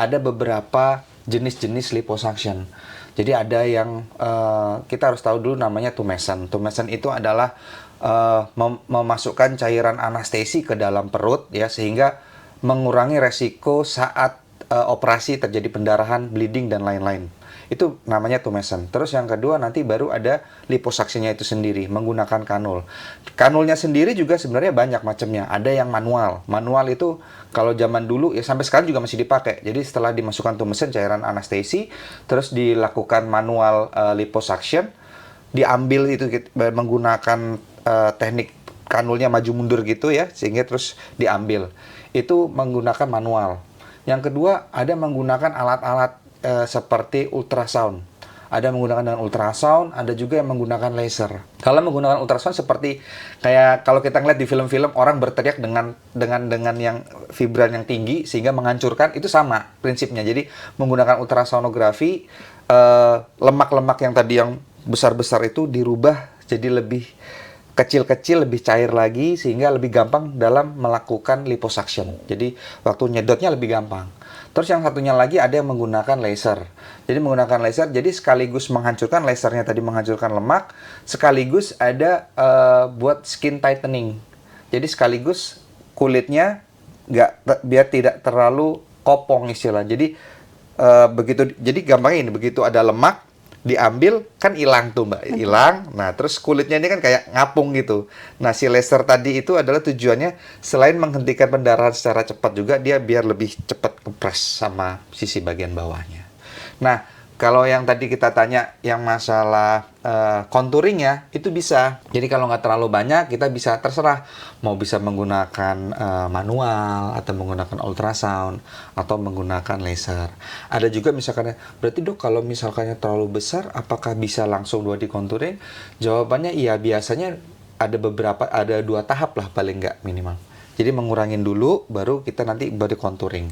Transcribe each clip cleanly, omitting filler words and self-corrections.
ada beberapa jenis-jenis liposuction. Jadi ada yang kita harus tahu dulu namanya tumescent. Tumescent itu adalah memasukkan cairan anestesi ke dalam perut ya, sehingga mengurangi resiko saat operasi terjadi pendarahan, bleeding dan lain-lain. Itu namanya tumescent. Terus yang kedua nanti baru ada liposuction-nya itu sendiri menggunakan kanul. Kanulnya sendiri juga sebenarnya banyak macamnya. Ada yang manual. Manual itu kalau zaman dulu ya sampai sekarang juga masih dipakai. Jadi setelah dimasukkan tumescent cairan anestesi, terus dilakukan manual liposuction, diambil itu menggunakan teknik kanulnya maju mundur gitu ya, sehingga terus diambil. Itu menggunakan manual. Yang kedua ada menggunakan alat-alat seperti ultrasound. Ada menggunakan dengan ultrasound, ada juga yang menggunakan laser. Kalau menggunakan ultrasound seperti kayak kalau kita ngeliat di film-film orang berteriak dengan yang vibran yang tinggi sehingga menghancurkan, itu sama prinsipnya. Jadi menggunakan ultrasonografi, lemak-lemak yang tadi yang besar-besar itu dirubah jadi lebih kecil-kecil, lebih cair lagi sehingga lebih gampang dalam melakukan liposuction. Jadi waktu nyedotnya lebih gampang. Terus yang satunya lagi ada yang menggunakan laser. Jadi menggunakan laser, jadi sekaligus menghancurkan, lasernya tadi menghancurkan lemak, sekaligus ada buat skin tightening. Jadi sekaligus kulitnya biar tidak terlalu kopong istilah. Jadi jadi gampangnya ini, begitu ada lemak diambil kan hilang tuh Mbak, hilang. Nah, terus kulitnya ini kan kayak ngapung gitu. Nah, si laser tadi itu adalah tujuannya selain menghentikan pendarahan secara cepat juga, dia biar lebih cepat kepres sama sisi bagian bawahnya. Nah, kalau yang tadi kita tanya yang masalah contouringnya itu bisa. Jadi kalau nggak terlalu banyak kita bisa terserah mau bisa menggunakan manual atau menggunakan ultrasound atau menggunakan laser. Ada juga misalkan berarti Dok kalau misalkannya terlalu besar apakah bisa langsung di contouring? Jawabannya iya, biasanya ada 2 tahap lah paling nggak minimal. Jadi mengurangin dulu baru kita nanti body contouring.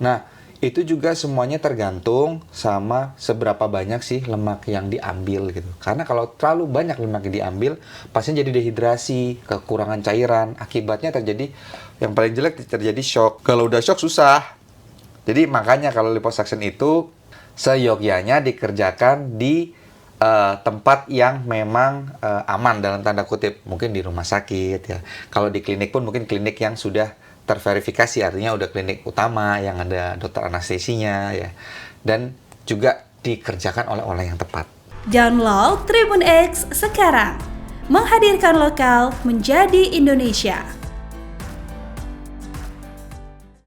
Nah, itu juga semuanya tergantung sama seberapa banyak sih lemak yang diambil gitu. Karena kalau terlalu banyak lemak yang diambil, pasien jadi dehidrasi, kekurangan cairan, akibatnya terjadi yang paling jelek terjadi shock. Kalau udah shock susah. Jadi makanya kalau liposuction itu seyogyanya dikerjakan di tempat yang memang aman dalam tanda kutip, mungkin di rumah sakit ya. Kalau di klinik pun mungkin klinik yang sudah terverifikasi, artinya udah klinik utama yang ada dokter anestesinya ya, dan juga dikerjakan oleh orang yang tepat. Download Tribun X sekarang, menghadirkan lokal menjadi Indonesia.